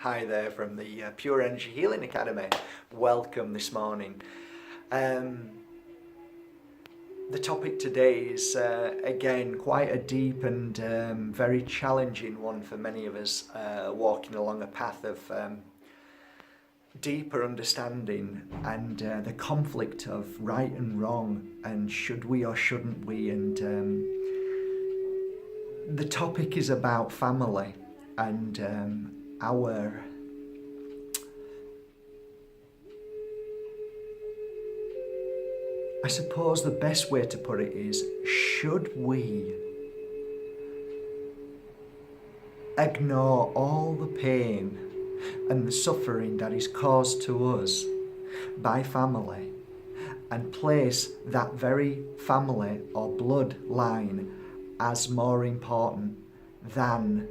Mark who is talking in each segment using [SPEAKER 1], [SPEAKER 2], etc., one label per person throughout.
[SPEAKER 1] Hi there from the Pure Energy Healing Academy. Welcome this morning. The topic today is again quite a deep and very challenging one for many of us walking along a path of deeper understanding and the conflict of right and wrong and should we or shouldn't we, and the topic is about family and I suppose the best way to put it is, should we ignore all the pain and the suffering that is caused to us by family and place that very family or bloodline as more important than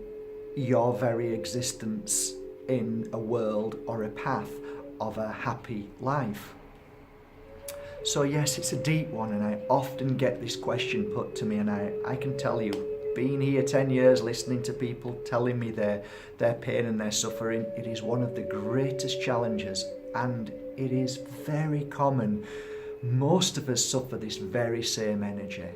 [SPEAKER 1] your very existence in a world or a path of a happy life? So yes, it's a deep one, and I often get this question put to me, and I can tell you, being here 10 years, listening to people telling me their pain and their suffering, it is one of the greatest challenges, and it is very common. Most of us suffer this very same energy.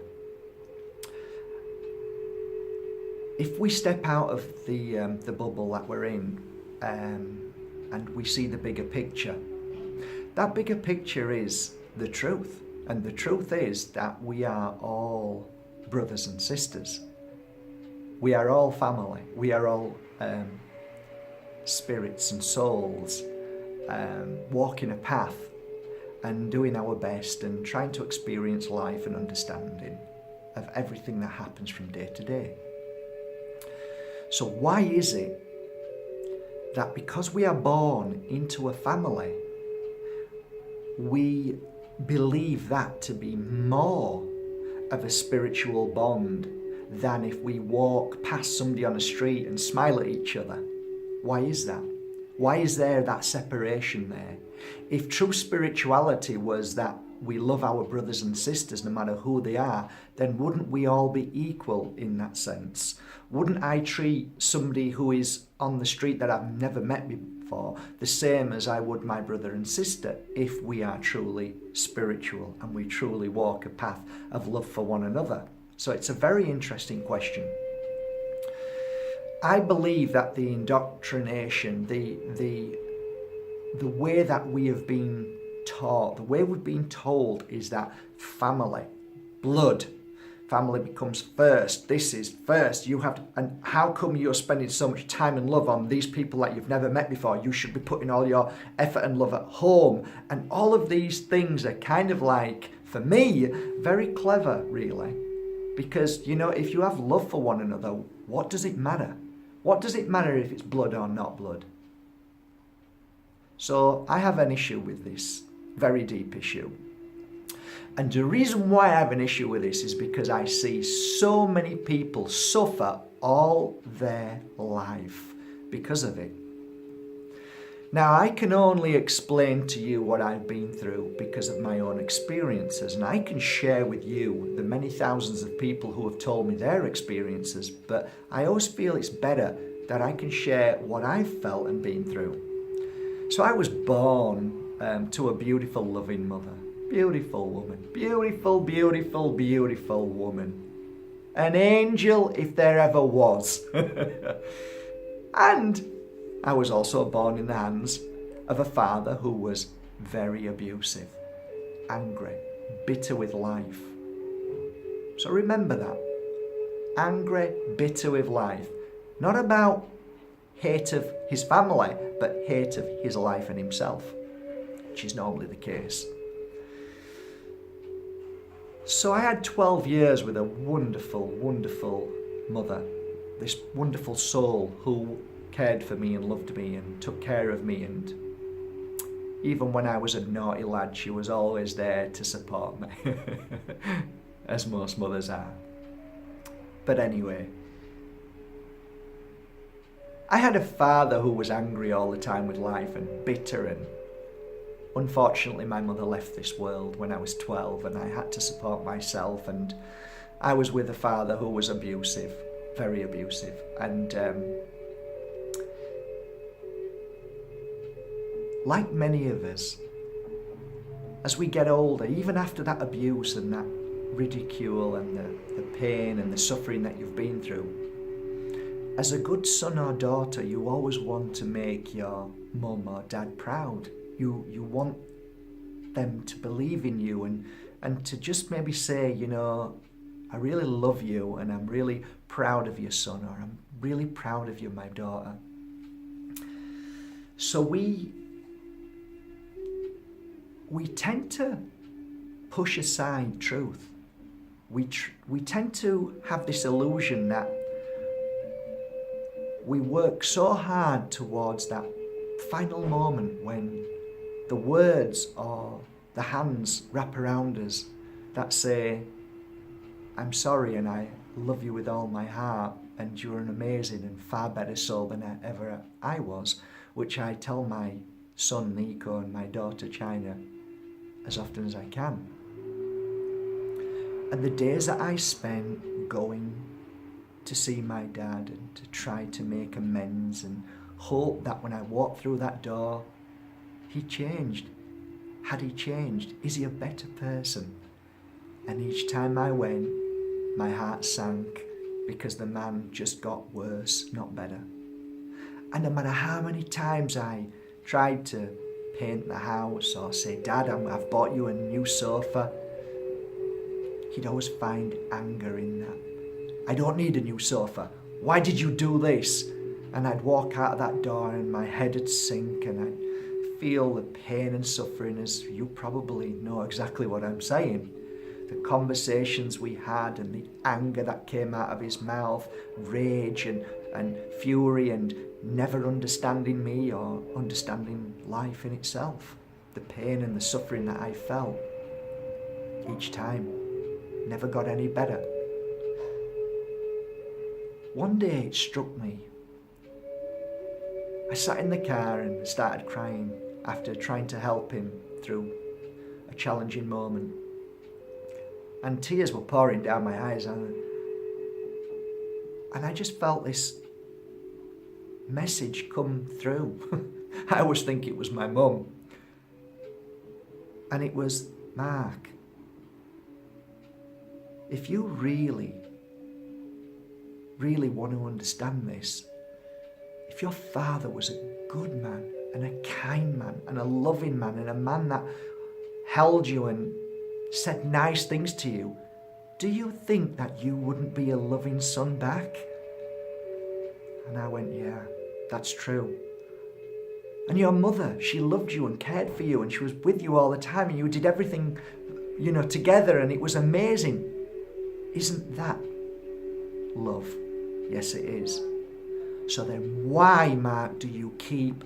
[SPEAKER 1] If we step out of the bubble that we're in and we see the bigger picture, that bigger picture is the truth. And the truth is that we are all brothers and sisters. We are all family. We are all spirits and souls walking a path and doing our best and trying to experience life and understanding of everything that happens from day to day. So why is it that because we are born into a family, we believe that to be more of a spiritual bond than if we walk past somebody on a street and smile at each other? Why is that? Why is there that separation there? If true spirituality was that we love our brothers and sisters no matter who they are, then wouldn't we all be equal in that sense? Wouldn't I treat somebody who is on the street that I've never met before the same as I would my brother and sister if we are truly spiritual and we truly walk a path of love for one another? So it's a very interesting question. I believe that the indoctrination, the way that we have been taught, the way we've been told is that family, blood, family becomes first. This is first. You have to, and how come you're spending so much time and love on these people that you've never met before? You should be putting all your effort and love at home. And all of these things are kind of like, for me, very clever, really. Because, you know, if you have love for one another, what does it matter? What does it matter if it's blood or not blood? So I have an issue with this, very deep issue. And the reason why I have an issue with this is because I see so many people suffer all their life because of it. Now, I can only explain to you what I've been through because of my own experiences, and I can share with you the many thousands of people who have told me their experiences, but I always feel it's better that I can share what I've felt and been through. So I was born to a beautiful, loving mother. Beautiful woman. Beautiful, beautiful, beautiful woman. An angel if there ever was. And I was also born in the hands of a father who was very abusive, angry, bitter with life. So remember that. Angry, bitter with life. Not about hate of his family, but hate of his life and himself, which is normally the case. So I had 12 years with a wonderful, wonderful mother, this wonderful soul who cared for me and loved me and took care of me, and even when I was a naughty lad, she was always there to support me, as most mothers are. But anyway, I had a father who was angry all the time with life and bitter, and unfortunately my mother left this world when I was 12 and I had to support myself, and I was with a father who was abusive, very abusive, and like many of us, as we get older, even after that abuse and that ridicule and the pain and the suffering that you've been through, as a good son or daughter, you always want to make your mum or dad proud. You want them to believe in you and to just maybe say, you know, I really love you and I'm really proud of you, son, or I'm really proud of you, my daughter. So we tend to push aside truth. We tend to have this illusion that we work so hard towards that final moment when the words or the hands wrap around us that say, I'm sorry and I love you with all my heart and you're an amazing and far better soul than ever I was, which I tell my son Nico and my daughter China as often as I can. And the days that I spent going to see my dad and to try to make amends and hope that when I walked through that door, he changed. Had he changed? Is he a better person? And each time I went, my heart sank because the man just got worse, not better. And no matter how many times I tried to paint the house or say, Dad, I've bought you a new sofa, he'd always find anger in that. I don't need a new sofa. Why did you do this? And I'd walk out of that door and my head would sink and I'd feel the pain and suffering, as you probably know exactly what I'm saying. The conversations we had and the anger that came out of his mouth, rage and fury and never understanding me or understanding life in itself. The pain and the suffering that I felt each time never got any better. One day it struck me. I sat in the car and started crying after trying to help him through a challenging moment. And tears were pouring down my eyes, and I just felt this message come through. I always think it was my mum. And it was, Mark, if you really want to understand this, if your father was a good man and a kind man and a loving man and a man that held you and said nice things to you, do you think that you wouldn't be a loving son back? And I went, yeah, that's true. And your mother, she loved you and cared for you and she was with you all the time and you did everything, together and it was amazing. Isn't that love? Yes, it is. So then why, Mark, do you keep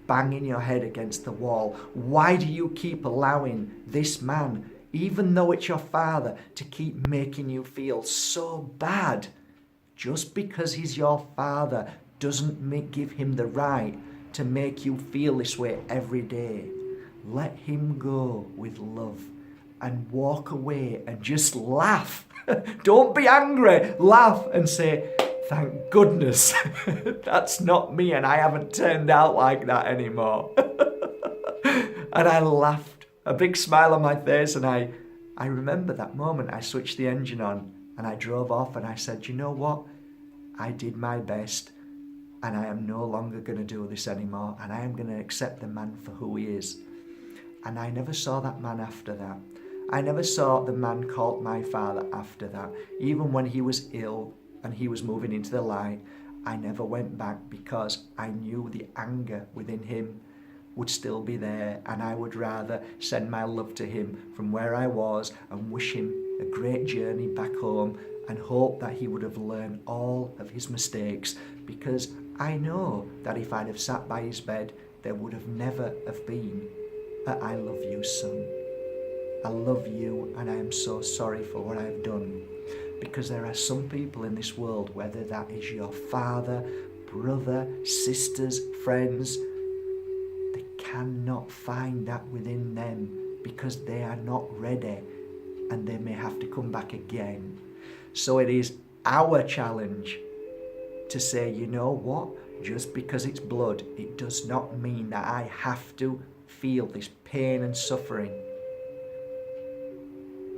[SPEAKER 1] banging your head against the wall? Why do you keep allowing this man, even though it's your father, to keep making you feel so bad? Just because he's your father doesn't give him the right to make you feel this way every day. Let him go with love and walk away and just laugh. Don't be angry. Laugh and say, thank goodness that's not me and I haven't turned out like that anymore. And I laughed, a big smile on my face, and I remember that moment. I switched the engine on and I drove off and I said, you know what? I did my best and I am no longer going to do this anymore and I am going to accept the man for who he is. And I never saw that man after that. I never saw the man called my father after that. Even when he was ill and he was moving into the light, I never went back because I knew the anger within him would still be there, and I would rather send my love to him from where I was and wish him a great journey back home and hope that he would have learned all of his mistakes, because I know that if I'd have sat by his bed, there would have never have been a I love you, son. I love you and I am so sorry for what I've done. Because there are some people in this world, whether that is your father, brother, sisters, friends, they cannot find that within them because they are not ready and they may have to come back again. So it is our challenge to say, you know what? just because it's blood, it does not mean that I have to feel this pain and suffering.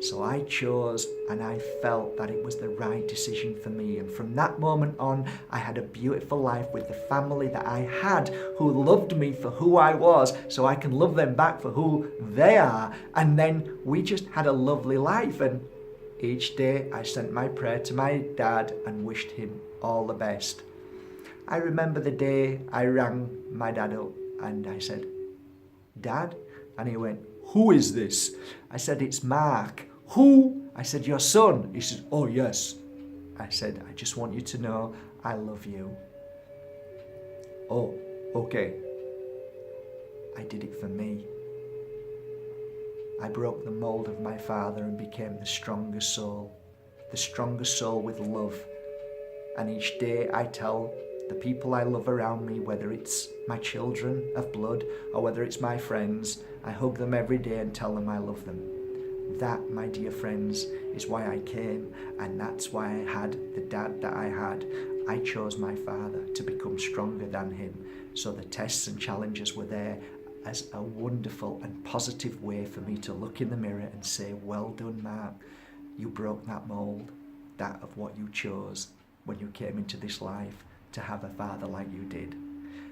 [SPEAKER 1] So I chose and I felt that it was the right decision for me. And from that moment on, I had a beautiful life with the family that I had, who loved me for who I was, so I can love them back for who they are. And then we just had a lovely life. And each day I sent my prayer to my dad and wished him all the best. I remember the day I rang my dad up and I said, "Dad?" And he went, "Who is this?" I said, "It's Mark." "Who?" I said, "Your son." He said, "Oh yes." I said, "I just want you to know I love you." "Oh, okay." I did it for me. I broke the mold of my father and became the strongest soul with love. And each day I tell the people I love around me, whether it's my children of blood or whether it's my friends, I hug them every day and tell them I love them. That, my dear friends, is why I came, and that's why I had the dad that I had. I chose my father to become stronger than him. So the tests and challenges were there as a wonderful and positive way for me to look in the mirror and say, "Well done, Mark. You broke that mold, that of what you chose when you came into this life, to have a father like you did."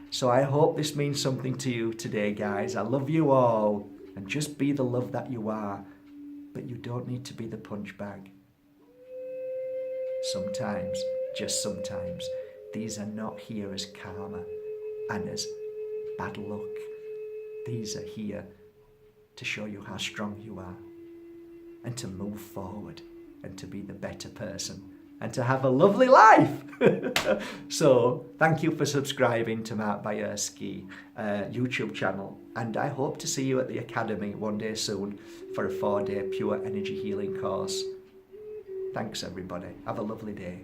[SPEAKER 1] So I hope this means something to you today, guys. I love you all, and just be the love that you are, but you don't need to be the punch bag. Sometimes, just sometimes, these are not here as karma and as bad luck. These are here to show you how strong you are and to move forward and to be the better person and to have a lovely life. So thank you for subscribing to Mark Bajerski YouTube channel, and I hope to see you at the Academy one day soon for a 4-day pure energy healing course. Thanks everybody. Have a lovely day.